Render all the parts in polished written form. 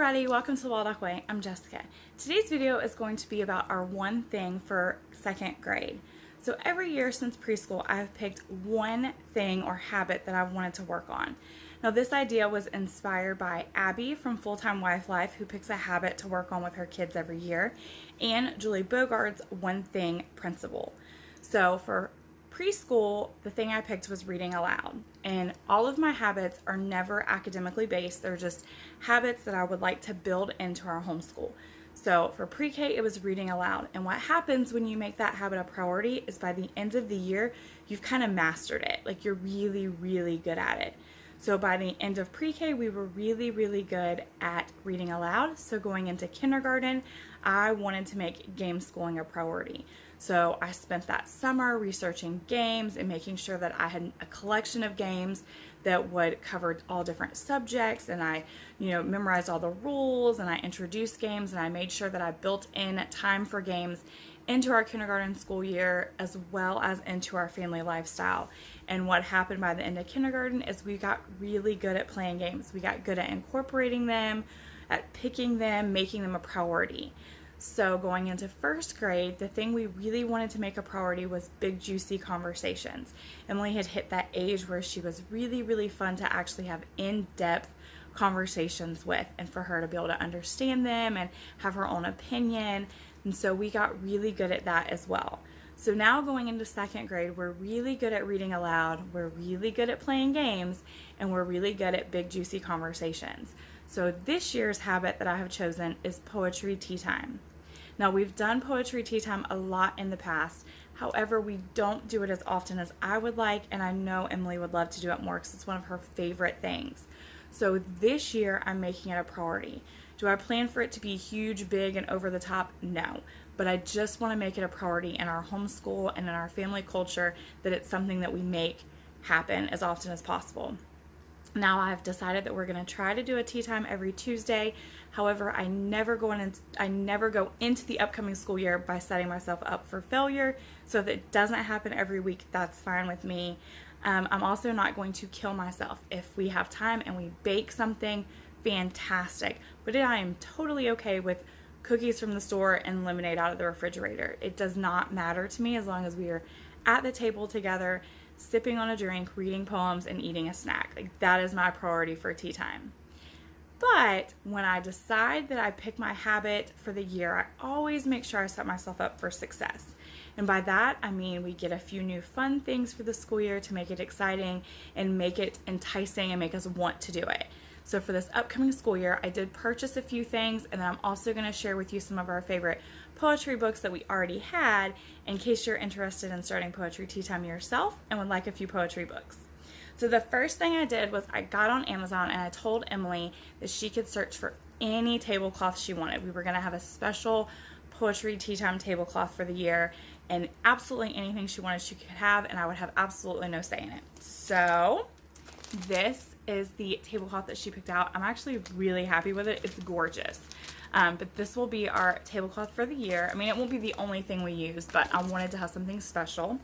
everybody, welcome to the Waldock Way. I'm Jessica. Today's video is going to be about our one thing for second grade. So every year since preschool, I have picked one thing or habit that I've wanted to work on. Now this idea was inspired by Abby from Full-Time Wife Life, who picks a habit to work on with her kids every year, and Julie Bogart's One Thing Principle. So for preschool, the thing I picked was reading aloud, and all of my habits are never academically based. They're just habits that I would like to build into our homeschool. So for pre-K, it was reading aloud, and what happens when you make that habit a priority is by the end of the year, you've kind of mastered it. Like you're really good at it. So by the end of pre-K, we were really good at reading aloud. So going into kindergarten, I wanted to make game schooling a priority. So I spent that summer researching games and making sure that I had a collection of games that would cover all different subjects, and I, memorized all the rules, and I introduced games, and I made sure that I built in time for games into our kindergarten school year as well as into our family lifestyle. And what happened by the end of kindergarten is we got really good at playing games. We got good at incorporating them, at picking them, making them a priority. So going into first grade, the thing we really wanted to make a priority was big, juicy conversations. Emily had hit that age where she was really fun to actually have in-depth conversations with, and for her to be able to understand them and have her own opinion. And so we got really good at that as well. So now going into second grade, we're really good at reading aloud, we're really good at playing games, and we're really good at big, juicy conversations. So this year's habit that I have chosen is Poetry Teatime. Now we've done Poetry Teatime a lot in the past, however we don't do it as often as I would like, and I know Emily would love to do it more because it's one of her favorite things. So this year I'm making it a priority. Do I plan for it to be huge, big, and over the top? No, but I just want to make it a priority in our homeschool and in our family culture that it's something that we make happen as often as possible. Now I've decided that we're going to try to do a tea time every Tuesday. However, I never go into the upcoming school year by setting myself up for failure. So if it doesn't happen every week, that's fine with me. I'm also not going to kill myself. If we have time and we bake something, fantastic. But I am totally okay with cookies from the store and lemonade out of the refrigerator. It does not matter to me as long as we are at the table together, sipping on a drink, reading poems, and eating a snack. Like that is my priority for tea time. But when I decide that I pick my habit for the year, I always make sure I set myself up for success. And by that, I mean we get a few new fun things for the school year to make it exciting and make it enticing and make us want to do it. So for this upcoming school year, I did purchase a few things, and then I'm also going to share with you some of our favorite poetry books that we already had in case you're interested in starting Poetry Teatime yourself and would like a few poetry books. So the first thing I did was I got on Amazon and I told Emily that she could search for any tablecloth she wanted. We were going to have a special Poetry Teatime tablecloth for the year, and absolutely anything she wanted she could have, and I would have absolutely no say in it. So this is the tablecloth that she picked out. I'm actually really happy with it. It's gorgeous. But this will be our tablecloth for the year. I mean, it won't be the only thing we use, but I wanted to have something special.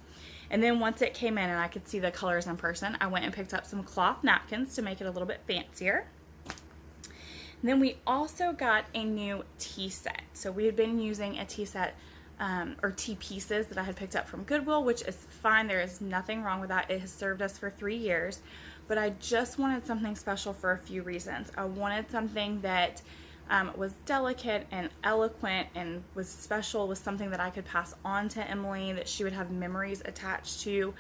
And then once it came in and I could see the colors in person, I went and picked up some cloth napkins to make it a little bit fancier. And then we also got a new tea set. So we had been using a tea set or tea pieces that I had picked up from Goodwill, which is fine. There is nothing wrong with that. It has served us for 3 years. But I just wanted something special for a few reasons. I wanted something that was delicate and eloquent and was special, was something that I could pass on to Emily, that she would have memories attached to,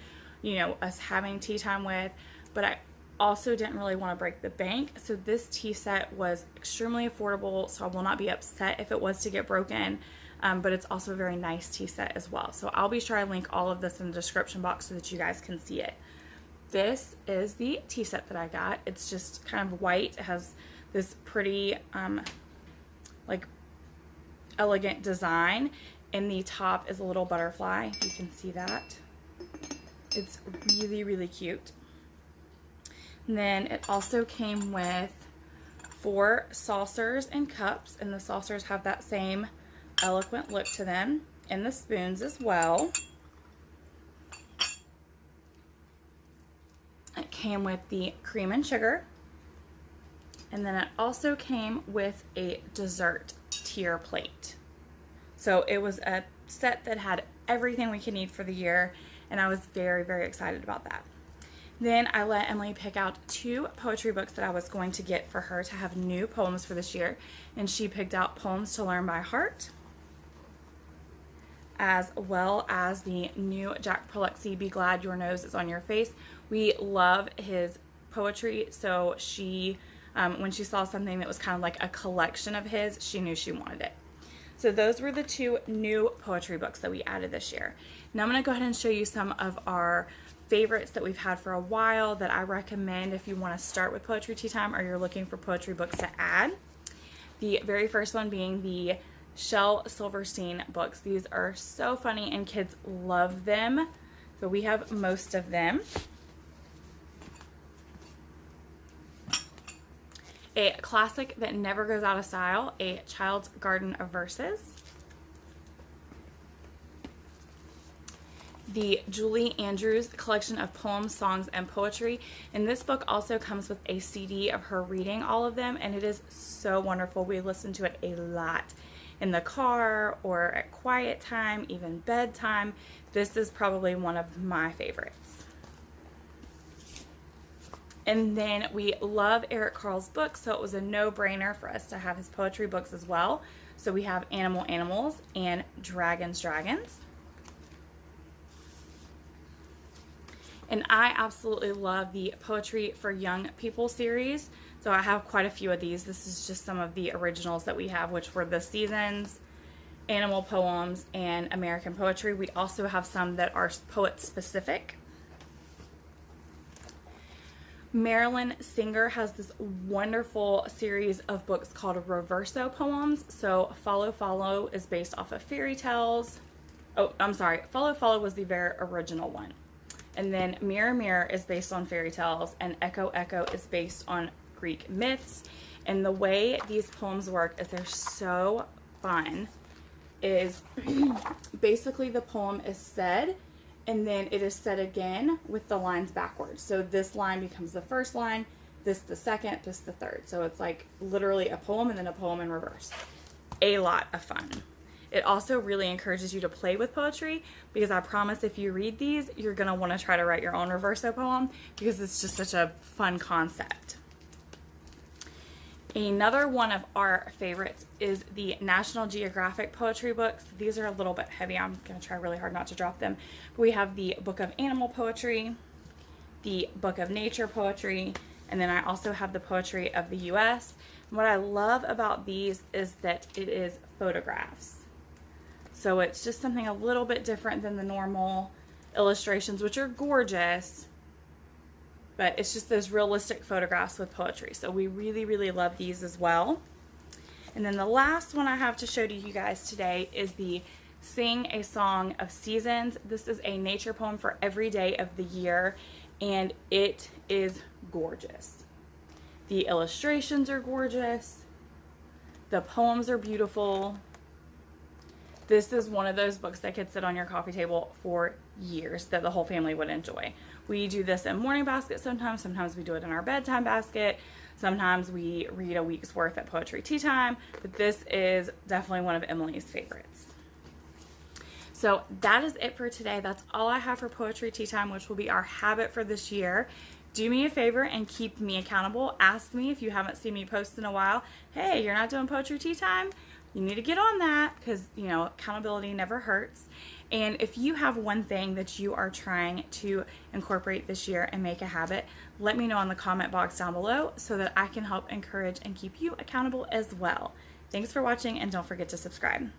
us having tea time with. But I also didn't really want to break the bank. So this tea set was extremely affordable, so I will not be upset if it was to get broken. But it's also a very nice tea set as well. So I'll be sure I link all of this in the description box so that you guys can see it. This is the tea set that I got. It's just kind of white. It has this pretty, elegant design. In the top is a little butterfly. You can see that. It's really cute. And then it also came with 4 saucers and cups, and the saucers have that same eloquent look to them, and the spoons as well. It came with the cream and sugar, And then it also came with a dessert tier plate. So it was a set that had everything we could need for the year, and I was very, very excited about that. Then I let Emily pick out 2 poetry books that I was going to get for her to have new poems for this year, and she picked out Poems to Learn by Heart, as well as the new Jack Prolexi, Be Glad Your Nose is on Your Face. We love his poetry, so she, when she saw something that was kind of like a collection of his, she knew she wanted it. So those were the 2 new poetry books that we added this year. Now I'm going to go ahead and show you some of our favorites that we've had for a while that I recommend if you want to start with Poetry Tea Time or you're looking for poetry books to add. The very first one being the Shel Silverstein books. These are so funny and kids love them. So we have most of them. A classic that never goes out of style, A Child's Garden of Verses. The Julie Andrews collection of poems, songs, and poetry. And this book also comes with a CD of her reading all of them, and it is so wonderful. We listen to it a lot in the car or at quiet time, even bedtime. This is probably one of my favorites. And then we love Eric Carle's books, so it was a no-brainer for us to have his poetry books as well. So we have Animal Animals and Dragons Dragons. And I absolutely love the Poetry for Young People series. So I have quite a few of these. This is just some of the originals that we have, which were the Seasons, Animal Poems, and American Poetry. We also have some that are poet specific. Marilyn Singer has this wonderful series of books called Reverso Poems. So Follow Follow is based off of fairy tales. Oh, I'm sorry. Follow Follow was the very original one. And then Mirror Mirror is based on fairy tales, and Echo Echo is based on Greek myths. And the way these poems work is they're so fun. Is basically the poem is said, and then it is said again with the lines backwards. So this line becomes the first line, this the second, this the third. So it's like literally a poem and then a poem in reverse. A lot of fun. It also really encourages you to play with poetry, because I promise if you read these, you're going to want to try to write your own Reverso poem, because it's just such a fun concept. Another one of our favorites is the National Geographic poetry books. These are a little bit heavy. I'm going to try really hard not to drop them. But we have the Book of Animal Poetry, the Book of Nature Poetry, and then I also have the Poetry of the U.S. And what I love about these is that it is photographs. So it's just something a little bit different than the normal illustrations, which are gorgeous, but it's just those realistic photographs with poetry. So we really, really love these as well. And then the last one I have to show to you guys today is the Sing a Song of Seasons. This is a nature poem for every day of the year, and it is gorgeous. The illustrations are gorgeous. The poems are beautiful. This is one of those books that could sit on your coffee table for years, that the whole family would enjoy. We do this in morning basket sometimes. Sometimes we do it in our bedtime basket. Sometimes we read a week's worth at Poetry Tea Time. But this is definitely one of Emily's favorites. So that is it for today. That's all I have for Poetry Tea Time, which will be our habit for this year. Do me a favor and keep me accountable. Ask me if you haven't seen me post in a while. Hey, you're not doing Poetry Tea Time? You need to get on that, because, you know, accountability never hurts. And if you have one thing that you are trying to incorporate this year and make a habit, let me know in the comment box down below so that I can help encourage and keep you accountable as well. Thanks for watching, and don't forget to subscribe.